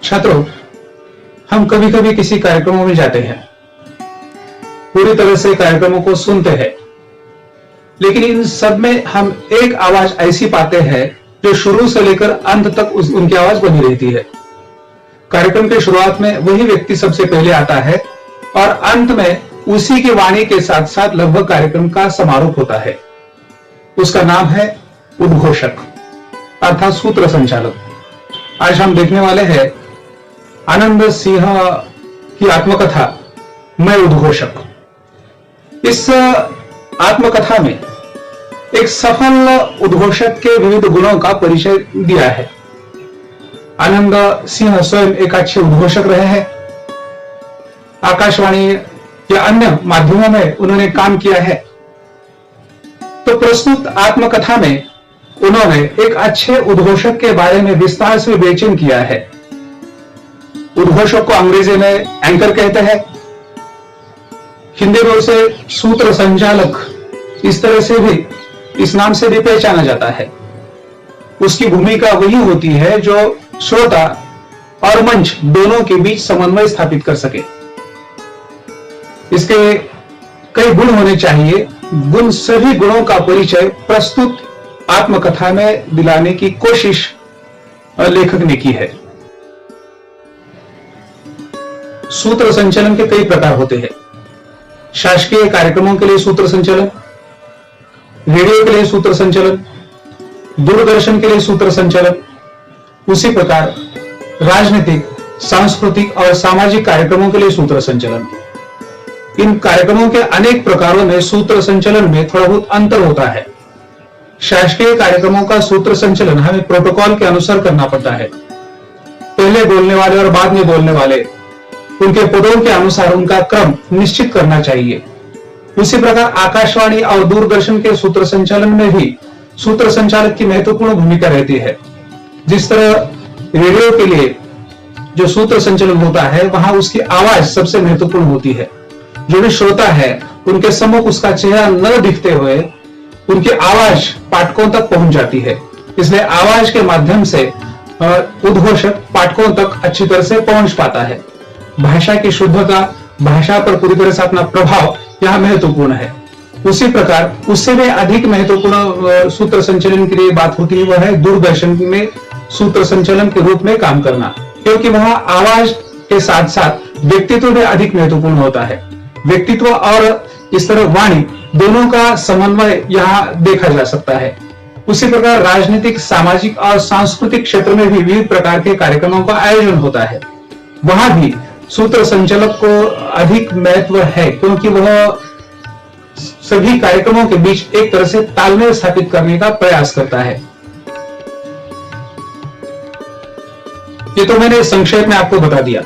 छात्रों, हम कभी कभी किसी कार्यक्रमों में जाते हैं, पूरी तरह से कार्यक्रमों को सुनते हैं, लेकिन इन सब में हम एक आवाज ऐसी पाते हैं जो शुरू से लेकर अंत तक उनकी आवाज बनी रहती है। कार्यक्रम के शुरुआत में वही व्यक्ति सबसे पहले आता है और अंत में उसी की वाणी के साथ साथ लगभग कार्यक्रम का समारोप होता है। उसका नाम है उद्घोषक अर्थात सूत्र संचालक। आज हम देखने वाले हैं आनंद सिंह की आत्मकथा मैं उद्घोषक। इस आत्मकथा में एक सफल उद्घोषक के विविध गुणों का परिचय दिया है। आनंद सिंह स्वयं एक अच्छे उद्घोषक रहे हैं। आकाशवाणी या अन्य माध्यमों में उन्होंने काम किया है। तो प्रस्तुत आत्मकथा में उन्होंने एक अच्छे उद्घोषक के बारे में विस्तार से विवेचन किया है। उद्घोषक को अंग्रेजी में एंकर कहते हैं, हिंदी में उसे सूत्र संचालक इस तरह से भी, इस नाम से भी पहचाना जाता है। उसकी भूमिका वही होती है जो श्रोता और मंच दोनों के बीच समन्वय स्थापित कर सके। इसके कई गुण होने चाहिए। गुण सभी गुणों का परिचय प्रस्तुत आत्मकथा में दिलाने की कोशिश लेखक ने की है। सूत्र संचालन के कई प्रकार होते हैं। शासकीय कार्यक्रमों के लिए सूत्र संचालन, रेडियो के लिए सूत्र संचालन, दूरदर्शन के लिए सूत्र संचालन, उसी प्रकार राजनीतिक, सांस्कृतिक और सामाजिक कार्यक्रमों के लिए सूत्र संचालन। इन कार्यक्रमों के अनेक प्रकारों में सूत्र संचालन में थोड़ा बहुत अंतर होता है। शासकीय कार्यक्रमों का सूत्र संचालन हमें प्रोटोकॉल के अनुसार करना पड़ता है। पहले बोलने वाले और बाद में बोलने वाले, उनके पदों के अनुसार उनका क्रम निश्चित करना चाहिए। उसी प्रकार आकाशवाणी और दूरदर्शन के सूत्र संचालन में भी सूत्र संचालक की महत्वपूर्ण भूमिका रहती है। जिस तरह रेडियो के लिए जो सूत्र संचालन होता है, वहां उसकी आवाज सबसे महत्वपूर्ण होती है। जो भी श्रोता है उनके सम्मुख उसका चेहरा न दिखते हुए उनकी आवाज पाठकों तक पहुंच जाती है। इसलिए आवाज के माध्यम से उद्घोषक पाठकों तक अच्छी तरह से पहुंच पाता है। भाषा की शुद्धता, भाषा पर पूरी तरह से अपना प्रभाव यह महत्वपूर्ण है। उसी प्रकार उससे भी अधिक महत्वपूर्ण सूत्र संचालन के लिए बात होती है, वह है दूरदर्शन में सूत्र संचालन के रूप में काम करना, क्योंकि वहां आवाज के साथ साथ व्यक्तित्व भी अधिक महत्वपूर्ण होता है। व्यक्तित्व और इस तरह वाणी दोनों का समन्वय यहाँ देखा जा सकता है। उसी प्रकार राजनीतिक, सामाजिक और सांस्कृतिक क्षेत्र में भी विविध प्रकार के कार्यक्रमों का आयोजन होता है। वहां भी सूत्र संचालक को अधिक महत्व है, क्योंकि वह सभी कार्यक्रमों के बीच एक तरह से तालमेल स्थापित करने का प्रयास करता है। ये तो मैंने संक्षेप में आपको बता दिया।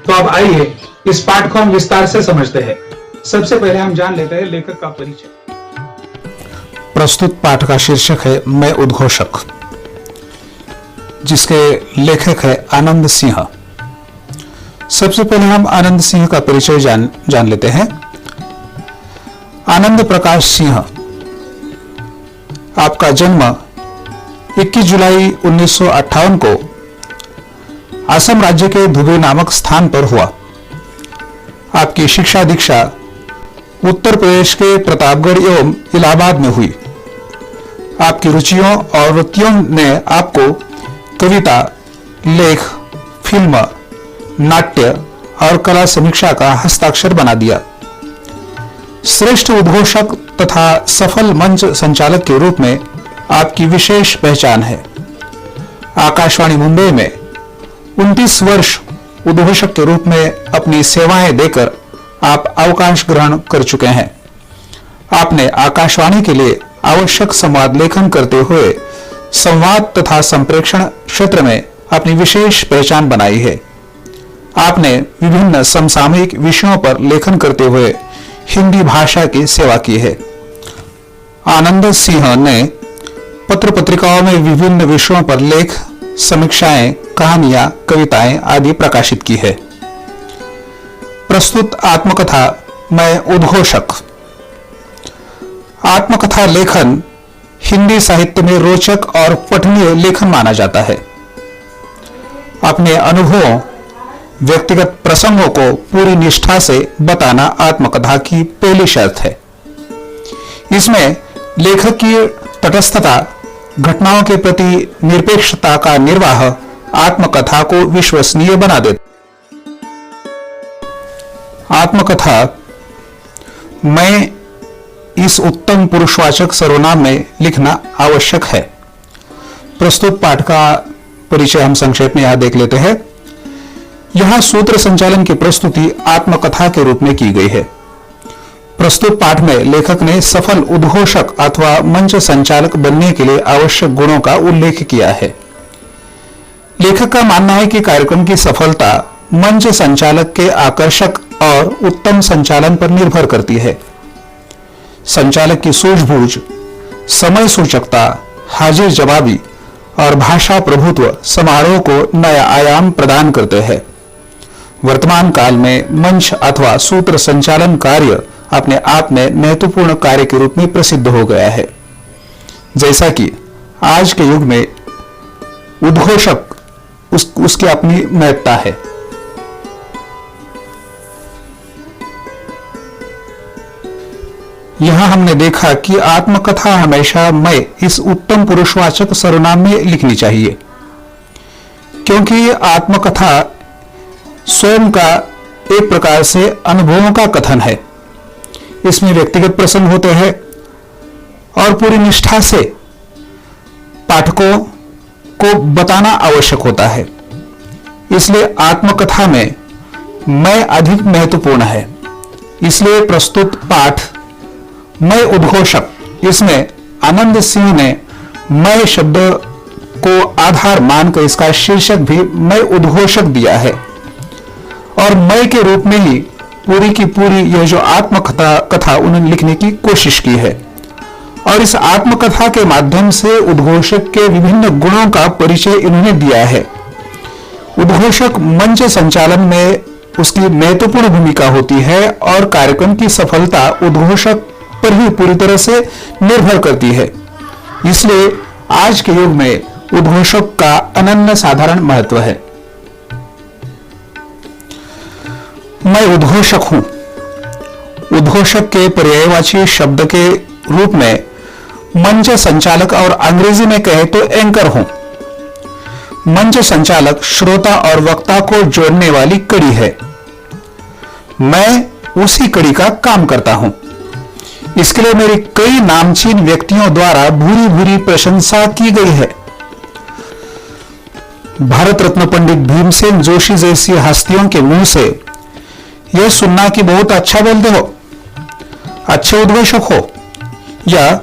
तो अब आइए इस पाठ को हम विस्तार से समझते हैं। सबसे पहले हम जान लेते हैं लेखक का परिचय। प्रस्तुत पाठ का शीर्षक है मैं उद्घोषक, जिसके लेखक है आनंद सिंह। सबसे पहले हम आनंद सिंह का परिचय जान लेते हैं। आनंद प्रकाश सिंह, आपका जन्म 21 जुलाई 1958 को असम राज्य के धुबरी नामक स्थान पर हुआ। आपकी शिक्षा दीक्षा उत्तर प्रदेश के प्रतापगढ़ एवं इलाहाबाद में हुई। आपकी रुचियों और वृत्तियों ने आपको कविता, लेख, फिल्म, नाट्य और कला समीक्षा का हस्ताक्षर बना दिया। श्रेष्ठ उद्घोषक तथा सफल मंच संचालक के रूप में आपकी विशेष पहचान है। आकाशवाणी मुंबई में 29 वर्ष उद्घोषक के रूप में अपनी सेवाएं देकर आप अवकाश ग्रहण कर चुके हैं। आपने आकाशवाणी के लिए आवश्यक संवाद लेखन करते हुए संवाद तथा संप्रेषण क्षेत्र में अपनी विशेष पहचान बनाई है। आपने विभिन्न समसामयिक विषयों पर लेखन करते हुए हिंदी भाषा की सेवा की है। आनंद सिंह ने पत्र पत्रिकाओं में विभिन्न विषयों पर लेख, समीक्षाएं, कहानियां, कविताएं आदि प्रकाशित की है। प्रस्तुत आत्मकथा मैं उद्घोषक। आत्मकथा लेखन हिंदी साहित्य में रोचक और पठनीय लेखन माना जाता है। अपने अनुभवों, व्यक्तिगत प्रसंगों को पूरी निष्ठा से बताना आत्मकथा की पहली शर्त है। इसमें लेखक की तटस्थता, घटनाओं के प्रति निरपेक्षता का निर्वाह आत्मकथा को विश्वसनीय बना देता। आत्मकथा मैं इस उत्तम पुरुषवाचक सर्वनाम में लिखना आवश्यक है। प्रस्तुत पाठ का परिचय हम संक्षेप में यहां देख लेते हैं। यहां सूत्र संचालन की प्रस्तुति आत्मकथा के रूप में की गई है। प्रस्तुत पाठ में लेखक ने सफल उद्घोषक अथवा मंच संचालक बनने के लिए आवश्यक गुणों का उल्लेख किया है। लेखक का मानना है कि कार्यक्रम की सफलता मंच संचालक के आकर्षक और उत्तम संचालन पर निर्भर करती है। संचालक की सूझबूझ, समय सूचकता, हाजिर जवाबी और भाषा प्रभुत्व समारोह को नया आयाम प्रदान करते हैं। वर्तमान काल में मंच अथवा सूत्र संचालन कार्य अपने आप में महत्वपूर्ण कार्य के रूप में प्रसिद्ध हो गया है। जैसा कि आज के युग में उद्घोषक उसकी अपनी महत्ता है। यहां हमने देखा कि आत्मकथा हमेशा मैं इस उत्तम पुरुषवाचक सर्वनाम में लिखनी चाहिए, क्योंकि आत्मकथा स्वयं का एक प्रकार से अनुभवों का कथन है। इसमें व्यक्तिगत प्रसंग होते हैं और पूरी निष्ठा से पाठकों को बताना आवश्यक होता है। इसलिए आत्मकथा में मैं अधिक महत्वपूर्ण है। इसलिए प्रस्तुत पाठ मैं उद्घोषक, इसमें आनंद सिंह ने मैं शब्द को आधार मानकर इसका शीर्षक भी मैं उद्घोषक दिया है और मैं के रूप में ही पूरी की पूरी यह जो आत्मकथा उन्होंने लिखने की कोशिश की है। और इस आत्मकथा के माध्यम से उद्घोषक के विभिन्न गुणों का परिचय इन्होंने दिया है। उद्घोषक मंच संचालन में उसकी महत्वपूर्ण भूमिका होती है और कार्यक्रम की सफलता उद्घोषक पर ही पूरी तरह से निर्भर करती है। इसलिए आज के युग में उद्घोषक का अनन्य साधारण महत्व है। मैं उद्घोषक हूं। उद्घोषक के पर्यायवाची शब्द के रूप में मंच संचालक और अंग्रेजी में कहे तो एंकर हूं। मंच संचालक श्रोता और वक्ता को जोड़ने वाली कड़ी है। मैं उसी कड़ी का काम करता हूं। इसके लिए मेरी कई नामचीन व्यक्तियों द्वारा भूरी भूरी प्रशंसा की गई है। भारत रत्न पंडित भीमसेन जोशी जैसी हस्तियों के मुंह से यह सुनना कि बहुत अच्छा बोलते हो, अच्छे उद्घोषक हो, या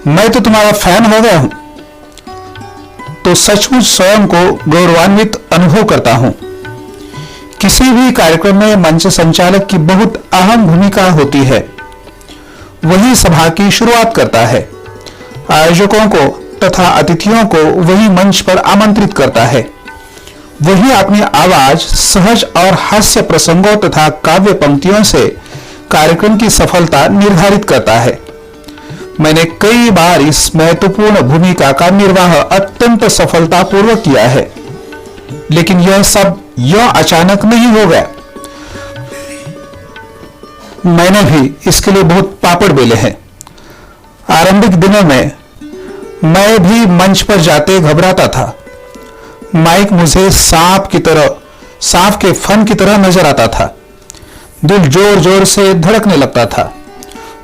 मैं तो तुम्हारा फैन हो गया हूं, तो सचमुच स्वयं को गौरवान्वित अनुभव करता हूं। किसी भी कार्यक्रम में मंच संचालक की बहुत अहम भूमिका होती है। वही सभा की शुरुआत करता है। आयोजकों को तथा अतिथियों को वही मंच पर आमंत्रित करता है। वही अपनी आवाज, सहज और हास्य प्रसंगों तथा काव्य पंक्तियों से कार्यक्रम की सफलता निर्धारित करता है। मैंने कई बार इस महत्वपूर्ण भूमिका का निर्वाह अत्यंत सफलतापूर्वक किया है, लेकिन यह सब अचानक नहीं हो गया। मैंने भी इसके लिए बहुत पापड़ बेले हैं। आरंभिक दिनों में मैं भी मंच पर जाते घबराता था। माइक मुझे सांप के फन की तरह नजर आता था। दिल जोर जोर से धड़कने लगता था।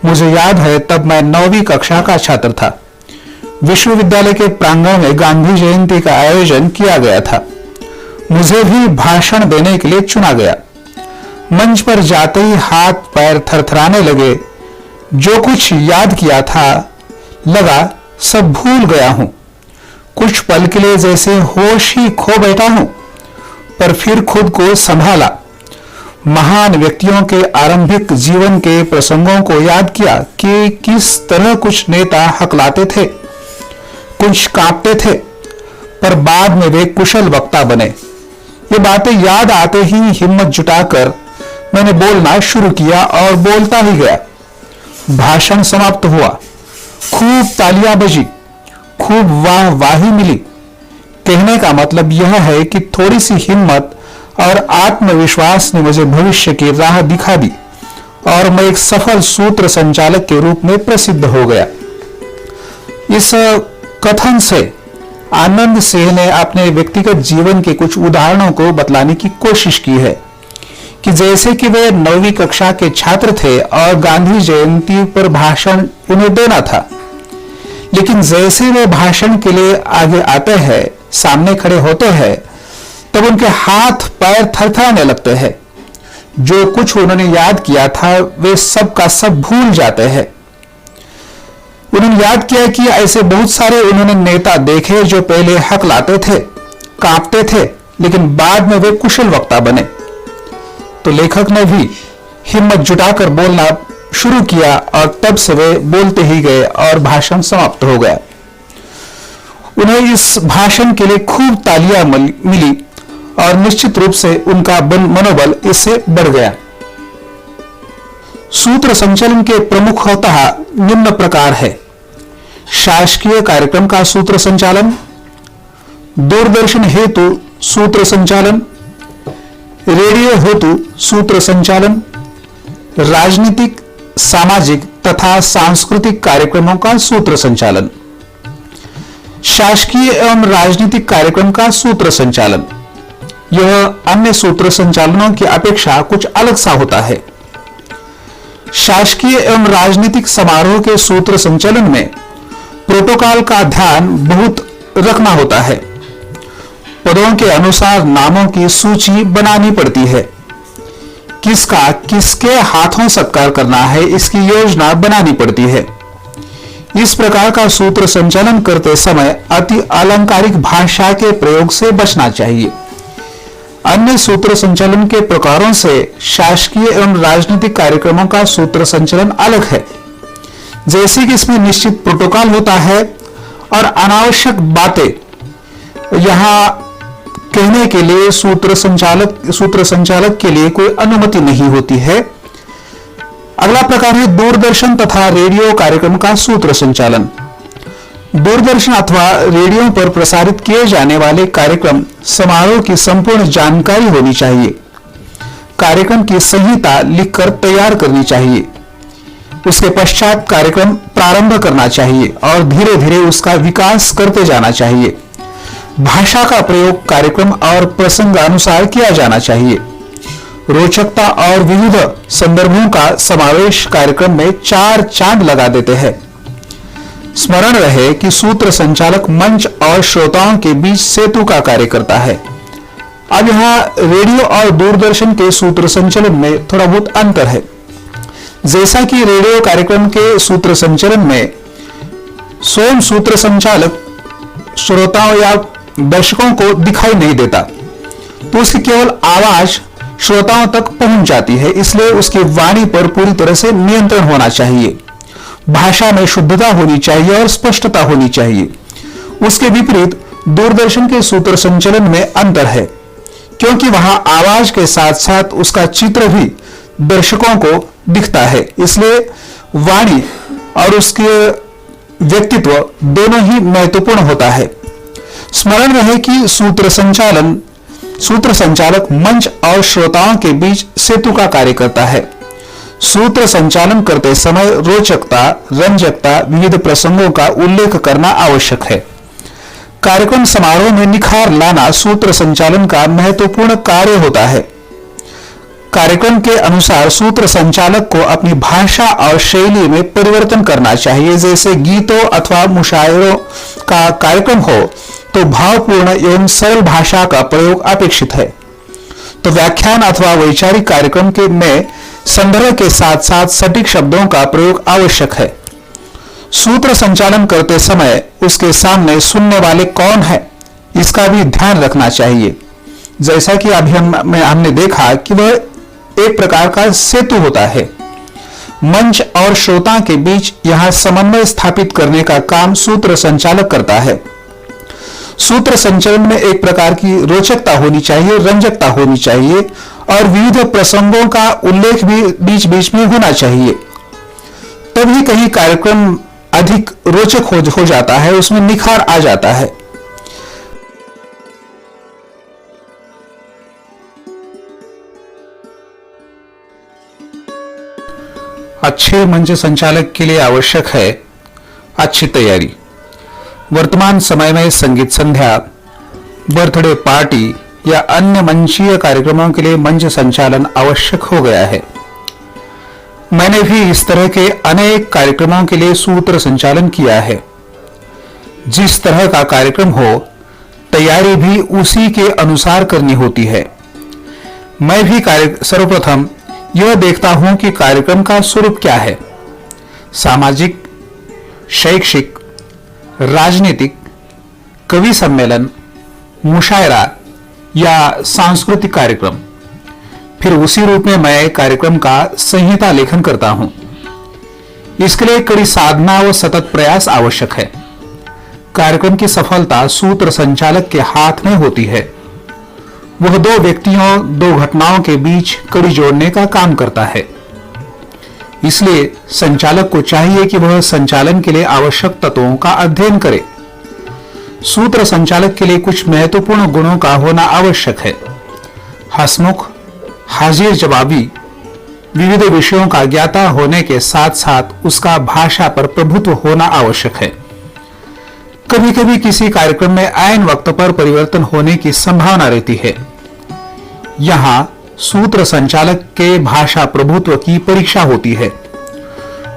मुझे याद है तब मैं 9वीं कक्षा का छात्र था। विश्वविद्यालय के प्रांगण में गांधी जयंती का आयोजन किया गया था। मुझे भी भाषण देने के लिए चुना गया। मंच पर जाते ही हाथ पैर थरथराने लगे। जो कुछ याद किया था लगा सब भूल गया हूं। कुछ पल के लिए जैसे होश ही खो बैठा हूं, पर फिर खुद को संभाला। महान व्यक्तियों के आरंभिक जीवन के प्रसंगों को याद किया कि किस तरह कुछ नेता हकलाते थे, कुछ कांपते थे, पर बाद में वे कुशल वक्ता बने। ये बातें याद आते ही हिम्मत जुटाकर मैंने बोलना शुरू किया और बोलता ही गया। भाषण समाप्त हुआ। खूब तालियां बजी, खूब वाहवाही मिली। कहने का मतलब यह है कि थोड़ी सी हिम्मत और आत्मविश्वास ने मुझे भविष्य की राह दिखा दी और मैं एक सफल सूत्र संचालक के रूप में प्रसिद्ध हो गया। इस कथन से आनंद सिंह ने अपने व्यक्तिगत जीवन के कुछ उदाहरणों को बतलाने की कोशिश की है कि जैसे कि वे 9वीं कक्षा के छात्र थे और गांधी जयंती पर भाषण उन्हें देना था, लेकिन जैसे वे भाषण के लिए आगे आते हैं, सामने खड़े होते हैं, तब उनके हाथ पैर थरथराने लगते हैं। जो कुछ उन्होंने याद किया था वे सब का सब भूल जाते हैं। उन्होंने याद किया कि ऐसे बहुत सारे उन्होंने नेता देखे जो पहले हकलाते थे, कांपते थे, लेकिन बाद में वे कुशल वक्ता बने। तो लेखक ने भी हिम्मत जुटाकर बोलना शुरू किया और तब से वे बोलते ही गए और भाषण समाप्त हो गया। उन्हें इस भाषण के लिए खूब तालियां मिली और निश्चित रूप से उनका मनोबल इससे बढ़ गया। सूत्र संचालन के प्रमुखतः निम्न प्रकार है: शासकीय कार्यक्रम का सूत्र संचालन, दूरदर्शन हेतु सूत्र संचालन, रेडियो हेतु सूत्र संचालन, राजनीतिक, सामाजिक तथा सांस्कृतिक कार्यक्रमों का सूत्र संचालन। शासकीय एवं राजनीतिक कार्यक्रम का सूत्र संचालन यह अन्य सूत्र संचालनों की अपेक्षा कुछ अलग सा होता है। शासकीय एवं राजनीतिक समारोह के सूत्र संचालन में प्रोटोकॉल का ध्यान बहुत रखना होता है। पदों के अनुसार नामों की सूची बनानी पड़ती है। किसका किसके हाथों सत्कार करना है, इसकी योजना बनानी पड़ती है। इस प्रकार का सूत्र संचालन करते समय अति अलंकारिक भाषा के प्रयोग से बचना चाहिए। अन्य सूत्र संचालन के प्रकारों से शासकीय एवं राजनीतिक कार्यक्रमों का सूत्र संचालन अलग है। जैसे कि इसमें निश्चित प्रोटोकॉल होता है और अनावश्यक बातें यहां कहने के लिए सूत्र संचालक के लिए कोई अनुमति नहीं होती है। अगला प्रकार है दूरदर्शन तथा रेडियो कार्यक्रम का सूत्र संचालन। दूरदर्शन अथवा रेडियो पर प्रसारित किए जाने वाले कार्यक्रम समारोह की संपूर्ण जानकारी होनी चाहिए। कार्यक्रम की संहिता लिखकर तैयार करनी चाहिए। उसके पश्चात कार्यक्रम प्रारंभ करना चाहिए और धीरे धीरे उसका विकास करते जाना चाहिए। भाषा का प्रयोग कार्यक्रम और प्रसंगानुसार किया जाना चाहिए। रोचकता और विविध संदर्भों का समावेश कार्यक्रम में 4 चांद लगा देते हैं। स्मरण रहे कि सूत्र संचालक मंच और श्रोताओं के बीच सेतु का कार्य करता है। अब यहाँ रेडियो और दूरदर्शन के सूत्र संचालन में थोड़ा बहुत अंतर है। जैसा कि रेडियो कार्यक्रम के सूत्र संचालन में स्वयं सूत्र संचालक श्रोताओं या दर्शकों को दिखाई नहीं देता, तो उसकी केवल आवाज श्रोताओं तक पहुंच जाती है, इसलिए उसकी वाणी पर पूरी तरह से नियंत्रण होना चाहिए। भाषा में शुद्धता होनी चाहिए और स्पष्टता होनी चाहिए। उसके विपरीत दूरदर्शन के सूत्र संचालन में अंतर है, क्योंकि वहां आवाज के साथ साथ उसका चित्र भी दर्शकों को दिखता है, इसलिए वाणी और उसके व्यक्तित्व दोनों ही महत्वपूर्ण होता है। स्मरण रहे कि सूत्र संचालक मंच और श्रोताओं के बीच सेतु का कार्य करता है। सूत्र संचालन करते समय रोचकता, रंजकता, विविध प्रसंगों का उल्लेख करना आवश्यक है। कार्यक्रम समारोह में निखार लाना सूत्र संचालन का महत्वपूर्ण कार्य होता है। कार्यक्रम के अनुसार सूत्र संचालक को अपनी भाषा और शैली में परिवर्तन करना चाहिए। जैसे गीतों अथवा मुशायरों का कार्यक्रम हो तो भावपूर्ण एवं सरल भाषा का प्रयोग अपेक्षित है। तो व्याख्यान अथवा वैचारिक कार्यक्रम के में संदर्भ के साथ साथ सटीक शब्दों का प्रयोग आवश्यक है। सूत्र संचालन करते समय उसके सामने सुनने वाले कौन है, इसका भी ध्यान रखना चाहिए। जैसा कि अभी हमने देखा कि वह एक प्रकार का सेतु होता है। मंच और श्रोता के बीच यहां समन्वय स्थापित करने का काम सूत्र संचालक करता है। सूत्र संचालन में एक प्रकार की रोचकता होनी चाहिए, रंजकता होनी चाहिए और विविध प्रसंगों का उल्लेख भी बीच बीच में होना चाहिए। तभी कहीं कार्यक्रम अधिक रोचक हो जाता है, उसमें निखार आ जाता है। अच्छे मंच संचालक के लिए आवश्यक है अच्छी तैयारी। वर्तमान समय में संगीत संध्या, बर्थडे पार्टी या अन्य मंचीय कार्यक्रमों के लिए मंच संचालन आवश्यक हो गया है। मैंने भी इस तरह के अनेक कार्यक्रमों के लिए सूत्र संचालन किया है। जिस तरह का कार्यक्रम हो, तैयारी भी उसी के अनुसार करनी होती है। मैं भी सर्वप्रथम यह देखता हूं कि कार्यक्रम का स्वरूप क्या है। सामाजिक, शैक्षिक, राजनीतिक, कवि सम्मेलन, मुशायरा या सांस्कृतिक कार्यक्रम। फिर उसी रूप में मैं कार्यक्रम का संहिता लेखन करता हूं। इसके लिए कड़ी साधना व सतत प्रयास आवश्यक है। कार्यक्रम की सफलता सूत्र संचालक के हाथ में होती है। वह दो व्यक्तियों, दो घटनाओं के बीच कड़ी जोड़ने का काम करता है। इसलिए संचालक को चाहिए कि वह संचालन के लिए आवश्यक तत्वों का अध्ययन करे। सूत्र संचालक के लिए कुछ महत्वपूर्ण गुणों का होना आवश्यक है। हंसमुख, हाजिर जवाबी, विविध विषयों का ज्ञाता होने के साथ साथ उसका भाषा पर प्रभुत्व होना आवश्यक है। कभी कभी किसी कार्यक्रम में ऐन वक्त पर परिवर्तन होने की संभावना रहती है। यहां सूत्र संचालक के भाषा प्रभुत्व की परीक्षा होती है।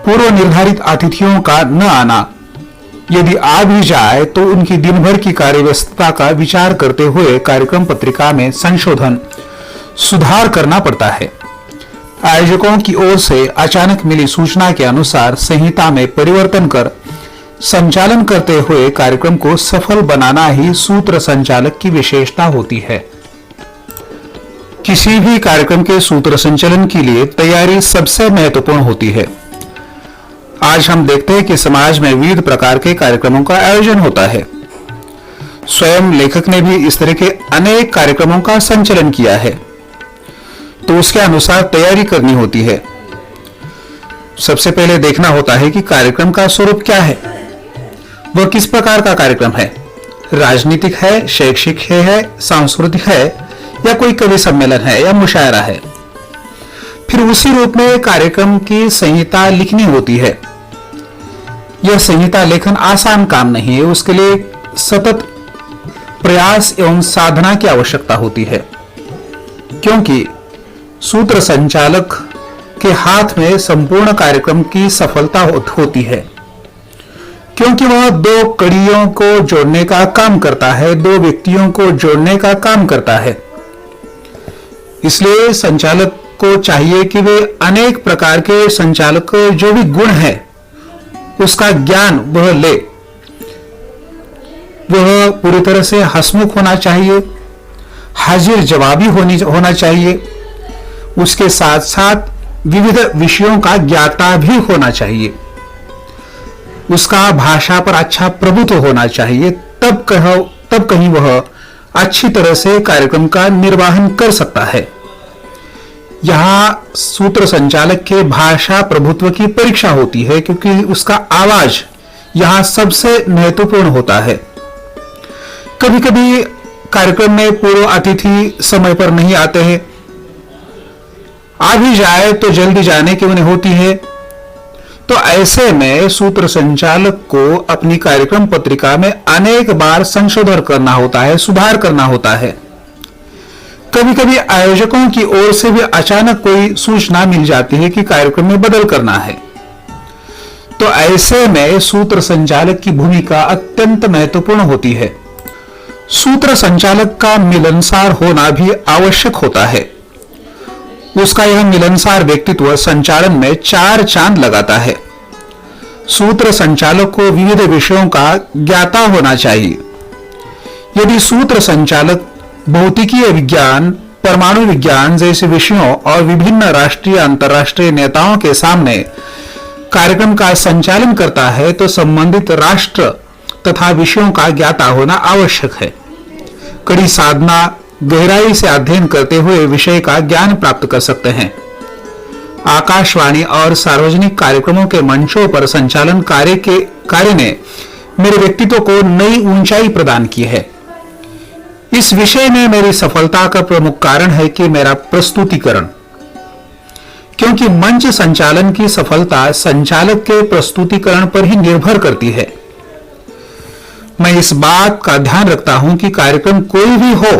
पूर्व निर्धारित अतिथियों का न आना, यदि आ भी जाए तो उनकी दिन भर की कार्यव्यस्तता का विचार करते हुए कार्यक्रम पत्रिका में संशोधन, सुधार करना पड़ता है। आयोजकों की ओर से अचानक मिली सूचना के अनुसार संहिता में परिवर्तन कर संचालन करते हुए कार्यक्रम को सफल बनाना ही सूत्र संचालक की विशेषता होती है। किसी भी कार्यक्रम के सूत्र संचालन के लिए तैयारी सबसे महत्वपूर्ण होती है। आज हम देखते हैं कि समाज में विविध प्रकार के कार्यक्रमों का आयोजन होता है। स्वयं लेखक ने भी इस तरह के अनेक कार्यक्रमों का संचालन किया है, तो उसके अनुसार तैयारी करनी होती है। सबसे पहले देखना होता है कि कार्यक्रम का स्वरूप क्या है, वह किस प्रकार का कार्यक्रम है। राजनीतिक है, शैक्षिक है, सांस्कृतिक है या कोई कवि सम्मेलन है या मुशायरा है। फिर उसी रूप में कार्यक्रम की संहिता लिखनी होती है। यह संहिता लेखन आसान काम नहीं है, उसके लिए सतत प्रयास एवं साधना की आवश्यकता होती है, क्योंकि सूत्र संचालक के हाथ में संपूर्ण कार्यक्रम की सफलता होती है, क्योंकि वह दो कड़ियों को जोड़ने का काम करता है, दो व्यक्तियों को जोड़ने का काम करता है। इसलिए संचालक को चाहिए कि वे अनेक प्रकार के संचालक जो भी गुण है उसका ज्ञान वह ले। वह पूरी तरह से हंसमुख होना चाहिए, हाजिर जवाबी होना चाहिए, उसके साथ साथ विविध विषयों का ज्ञाता भी होना चाहिए, उसका भाषा पर अच्छा प्रभुत्व होना चाहिए। तब कहीं वह अच्छी तरह से कार्यक्रम का निर्वहन कर सकता है। यहां सूत्र संचालक के भाषा प्रभुत्व की परीक्षा होती है, क्योंकि उसका आवाज यहां सबसे महत्वपूर्ण होता है। कभी कभी कार्यक्रम में पूर्व अतिथि समय पर नहीं आते हैं, आ भी जाए तो जल्दी जाने की उन्हें होती है। तो ऐसे में सूत्र संचालक को अपनी कार्यक्रम पत्रिका में अनेक बार संशोधन करना होता है, सुधार करना होता है। कभी कभी आयोजकों की ओर से भी अचानक कोई सूचना मिल जाती है कि कार्यक्रम में बदल करना है। तो ऐसे में सूत्र संचालक की भूमिका अत्यंत महत्वपूर्ण होती है। सूत्र संचालक का मिलनसार होना भी आवश्यक होता है। उसका यह मिलनसार व्यक्तित्व संचालन में चार चांद लगाता है। सूत्र संचालक को विविध विषयों का ज्ञाता होना चाहिए। यदि सूत्र संचालक भौतिकीय विज्ञान, परमाणु विज्ञान जैसे विषयों और विभिन्न राष्ट्रीय अंतर्राष्ट्रीय नेताओं के सामने कार्यक्रम का संचालन करता है, तो संबंधित राष्ट्र तथा विषयों का ज्ञाता होना आवश्यक है। कड़ी साधना, गहराई से अध्ययन करते हुए विषय का ज्ञान प्राप्त कर सकते हैं। आकाशवाणी और सार्वजनिक कार्यक्रमों के मंचों पर संचालन कार्य ने मेरे व्यक्तित्व को नई ऊंचाई प्रदान की है। इस विषय में मेरी सफलता का प्रमुख कारण है कि मेरा प्रस्तुतिकरण। क्योंकि मंच संचालन की सफलता संचालक के प्रस्तुतिकरण पर ही निर्भर करती है। मैं इस बात का ध्यान रखता हूं कि कार्यक्रम कोई भी हो,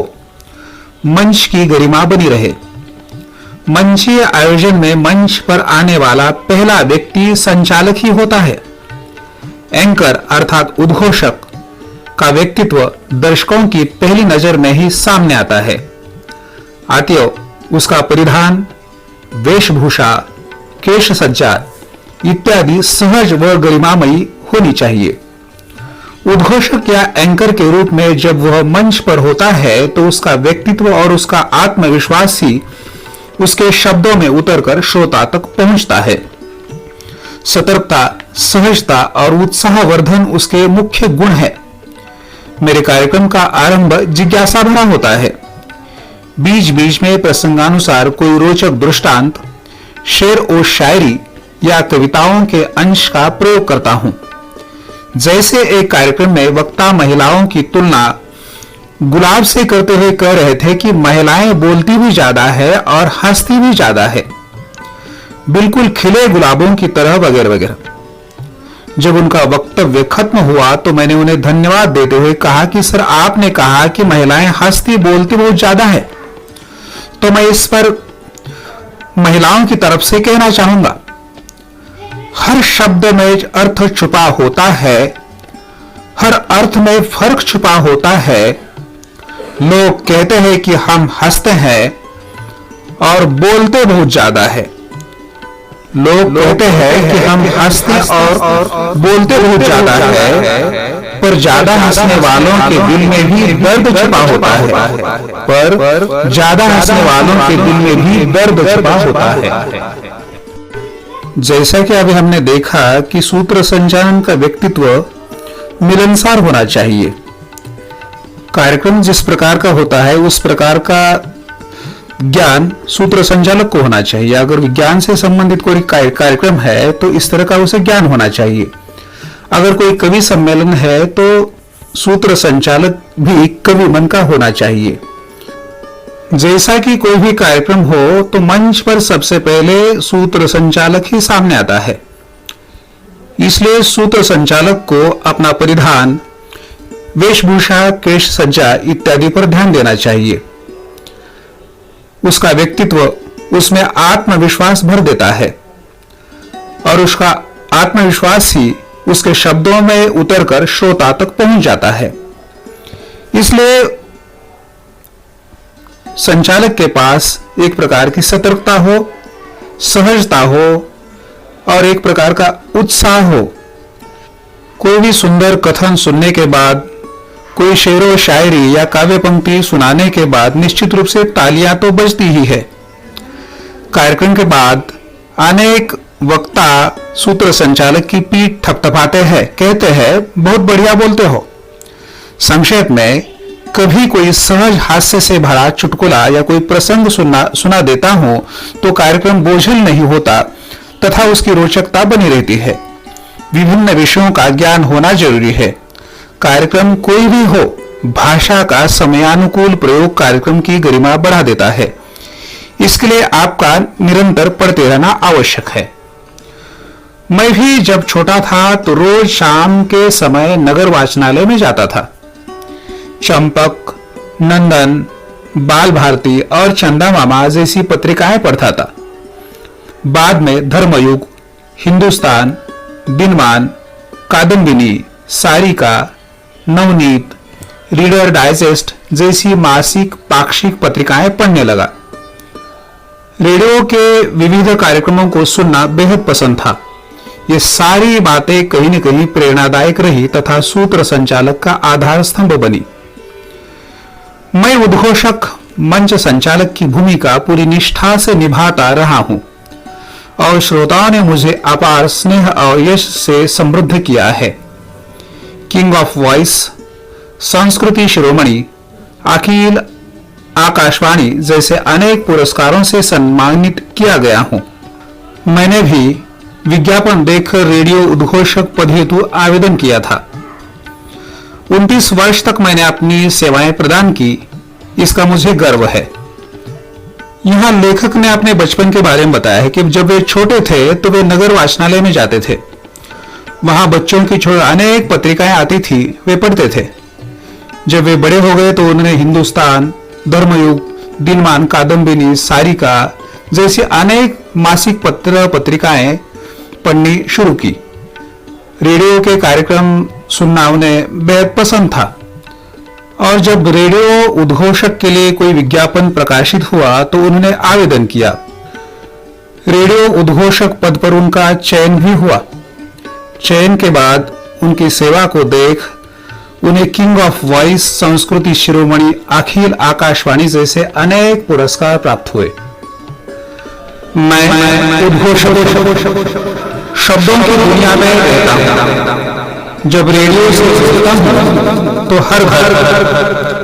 मंच की गरिमा बनी रहे। मंचीय आयोजन में मंच पर आने वाला पहला व्यक्ति संचालक ही होता है। एंकर अर्थात उद्घोषक का व्यक्तित्व दर्शकों की पहली नजर में ही सामने आता है। अतएव उसका परिधान, वेशभूषा, केश सज्जा इत्यादि सहज व गरिमामयी होनी चाहिए। उद्घोषक या एंकर के रूप में जब वह मंच पर होता है तो उसका व्यक्तित्व और उसका आत्मविश्वास ही उसके शब्दों में उतरकर श्रोता तक पहुंचता है। सतर्कता, सहजता और उत्साहवर्धन उसके मुख्य गुण है। मेरे कार्यक्रम का आरंभ जिज्ञासा भरा होता है। बीच बीच में प्रसंगानुसार कोई रोचक दृष्टांत, शेर और शायरी या कविताओं के अंश का प्रयोग करता हूं। जैसे एक कार्यक्रम में वक्ता महिलाओं की तुलना गुलाब से करते हुए कह रहे थे कि महिलाएं बोलती भी ज्यादा है और हंसती भी ज्यादा है, बिल्कुल खिले गुलाबों की तरह वगैरह वगैरह। जब उनका वक्तव्य खत्म हुआ तो मैंने उन्हें धन्यवाद देते हुए कहा कि सर, आपने कहा कि महिलाएं हंसती बोलती बहुत ज्यादा है, तो मैं इस पर महिलाओं की तरफ से कहना चाहूंगा, हर शब्द में अर्थ छुपा होता है, हर अर्थ में फर्क छुपा होता है। लोग कहते हैं कि हम हंसते हैं और बोलते बहुत ज्यादा है। लोग कहते हैं कि हम हंसते और बोलते बहुत ज्यादा है, पर ज्यादा हंसने वालों के दिल में भी दर्द छुपा होता है। पर ज्यादा हंसने वालों के दिल में भी दर्द छुपा होता है। जैसा कि अभी हमने देखा कि सूत्र संचालन का व्यक्तित्व मिलनसार होना चाहिए। कार्यक्रम जिस प्रकार का होता है उस प्रकार का ज्ञान सूत्र संचालक को होना चाहिए। अगर विज्ञान से संबंधित कोई कार्यक्रम है तो इस तरह का उसे ज्ञान होना चाहिए। अगर कोई कवि सम्मेलन है तो सूत्र संचालक भी कवि मन का होना चाहिए। जैसा कि कोई भी कार्यक्रम हो तो मंच पर सबसे पहले सूत्र संचालक ही सामने आता है। इसलिए सूत्र संचालक को अपना परिधान, वेशभूषा, केश सज्जा इत्यादि पर ध्यान देना चाहिए। उसका व्यक्तित्व उसमें आत्मविश्वास भर देता है और उसका आत्मविश्वास ही उसके शब्दों में उतरकर श्रोता तक पहुंच जाता है। इसलिए संचालक के पास एक प्रकार की सतर्कता हो, सहजता हो और एक प्रकार का उत्साह हो। कोई भी सुंदर कथन सुनने के बाद, कोई शेरो शायरी या काव्य पंक्ति सुनाने के बाद निश्चित रूप से तालियां तो बजती ही है। कार्यक्रम के बाद अनेक वक्ता सूत्र संचालक की पीठ थपथपाते हैं, कहते हैं बहुत बढ़िया बोलते हो। संक्षेप में कभी कोई सहज हास्य से भरा चुटकुला या कोई प्रसंग सुना देता हूं तो कार्यक्रम बोझिल नहीं होता तथा उसकी रोचकता बनी रहती है। विभिन्न विषयों का ज्ञान होना जरूरी है। कार्यक्रम कोई भी हो, भाषा का समयानुकूल प्रयोग कार्यक्रम की गरिमा बढ़ा देता है। इसके लिए आपका निरंतर पढ़ते रहना आवश्यक है। मैं भी जब छोटा था तो रोज शाम के समय नगर वाचनालय में जाता था। चंपक, नंदन, बाल भारती और चंदा मामा जैसी पत्रिकाएं पढ़ता था। बाद में धर्मयुग, हिंदुस्तान, दिनमान, कादम्बिनी, सारिका, नवनीत, रीडर डाइजेस्ट जैसी मासिक, पाक्षिक पत्रिकाएं पढ़ने लगा। रेडियो के विविध कार्यक्रमों को सुनना बेहद पसंद था। ये सारी बातें कहीं न कहीं प्रेरणादायक रही तथा सूत्र संचालक का आधार स्तंभ बनी। मैं उद्घोषक, मंच संचालक की भूमिका पूरी निष्ठा से निभाता रहा हूं और श्रोताओं ने मुझे अपार स्नेह और यश से समृद्ध किया है। किंग ऑफ वॉइस, संस्कृति शिरोमणि, अखिल आकाशवाणी जैसे अनेक पुरस्कारों से सम्मानित किया गया हूं। मैंने भी विज्ञापन देखकर रेडियो उद्घोषक पद हेतु आवेदन किया था। 29 वर्ष तक मैंने अपनी सेवाएं प्रदान की, इसका मुझे गर्व है। यहाँ लेखक ने अपने बचपन के बारे में बताया है कि जब वे छोटे थे तो वे नगर वाचनालय में जाते थे। वहां बच्चों की अनेक पत्रिकाएं आती थी, वे पढ़ते थे। जब वे बड़े हो गए तो उन्होंने हिंदुस्तान, धर्मयुग, दिनमान, कादम्बिनी, सारिका जैसी अनेक मासिक पत्रिकाएं पढ़नी शुरू की। रेडियो के कार्यक्रम सुनना उन्हें बेहद पसंद था और जब रेडियो उद्घोषक के लिए कोई विज्ञापन प्रकाशित हुआ तो उन्होंने आवेदन किया। रेडियो उद्घोषक पद पर उनका चयन भी हुआ। चयन के बाद उनकी सेवा को देख उन्हें किंग ऑफ वॉइस, संस्कृति शिरोमणि, अखिल आकाशवाणी जैसे अनेक पुरस्कार प्राप्त हुए। मैं उद्घोषक शब्दों की दुनिया में रहता हूं। जब रेडियो से सुनता हूं तो हर घर,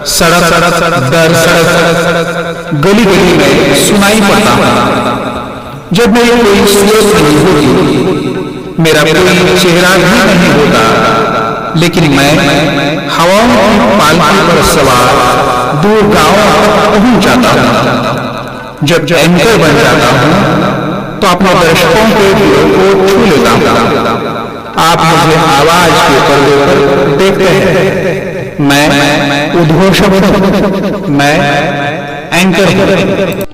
सड़क, दर सड़क, गली गली में सुनाई पड़ता हूं। जब मेरी कोई सूरत नहीं होती, मेरा कोई चेहरा भी नहीं होता, लेकिन मैं हवाओं की पालकी पर सवार दूर गांवों तक पहुंच जाता हूं। जब एंकर बन जाता हूं तो अपने दर्शकों के दिलों को छू लेता हूं। आप मुझे आवाज के पर्दे पर देखते हैं। मैं उद्घोषक हूं, मैं एंकर हूं।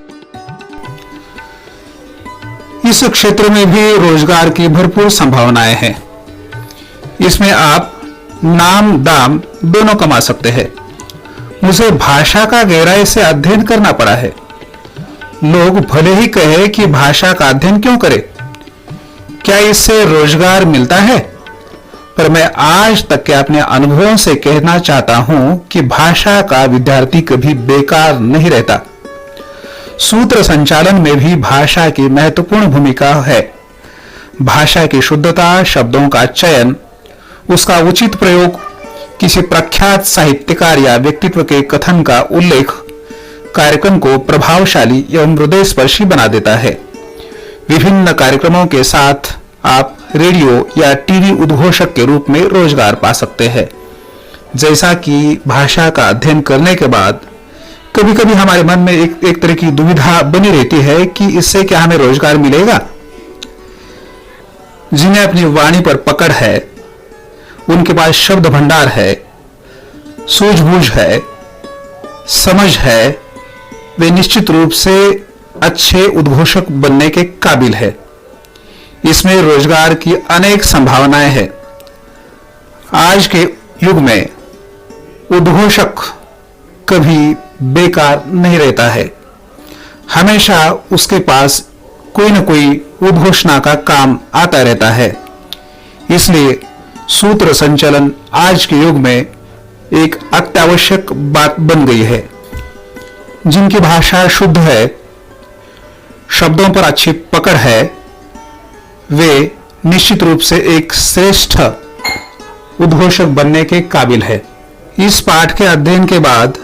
इस क्षेत्र में भी रोजगार की भरपूर संभावनाएं हैं। इसमें आप नाम दाम दोनों कमा सकते हैं। मुझे भाषा का गहराई से अध्ययन करना पड़ा है। लोग भले ही कहे कि भाषा का अध्ययन क्यों करें, क्या इससे रोजगार मिलता है? पर मैं आज तक के अपने अनुभवों से कहना चाहता हूं कि भाषा का विद्यार्थी कभी बेकार नहीं रहता। सूत्र संचालन में भी भाषा की महत्वपूर्ण भूमिका है। भाषा की शुद्धता, शब्दों का चयन, उसका उचित प्रयोग, किसी प्रख्यात साहित्यकार या व्यक्तित्व के कथन का उल्लेख कार्यक्रम को प्रभावशाली एवं हृदयस्पर्शी बना देता है। विभिन्न कार्यक्रमों के साथ आप रेडियो या टीवी उद्घोषक के रूप में रोजगार पा सकते हैं। जैसा कि भाषा का अध्ययन करने के बाद कभी कभी हमारे मन में एक तरह की दुविधा बनी रहती है कि इससे क्या हमें रोजगार मिलेगा। जिन्हें अपनी वाणी पर पकड़ है, उनके पास शब्द भंडार है, सूझबूझ है, समझ है, वे निश्चित रूप से अच्छे उद्घोषक बनने के काबिल है। इसमें रोजगार की अनेक संभावनाएं हैं। आज के युग में उद्घोषक कभी बेकार नहीं रहता है। हमेशा उसके पास कोई न कोई उद्घोषणा का काम आता रहता है। इसलिए सूत्र संचालन आज के युग में एक अत्यावश्यक बात बन गई है। जिनकी भाषा शुद्ध है, शब्दों पर अच्छी पकड़ है, वे निश्चित रूप से एक श्रेष्ठ उद्घोषक बनने के काबिल है। इस पाठ के अध्ययन के बाद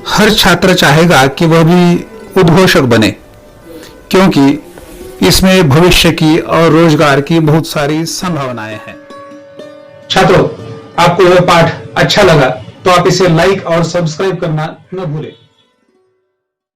हर छात्र चाहेगा कि वह भी उद्घोषक बने, क्योंकि इसमें भविष्य की और रोजगार की बहुत सारी संभावनाएं हैं। छात्रों, आपको यह पाठ अच्छा लगा तो आप इसे लाइक और सब्सक्राइब करना न भूलें।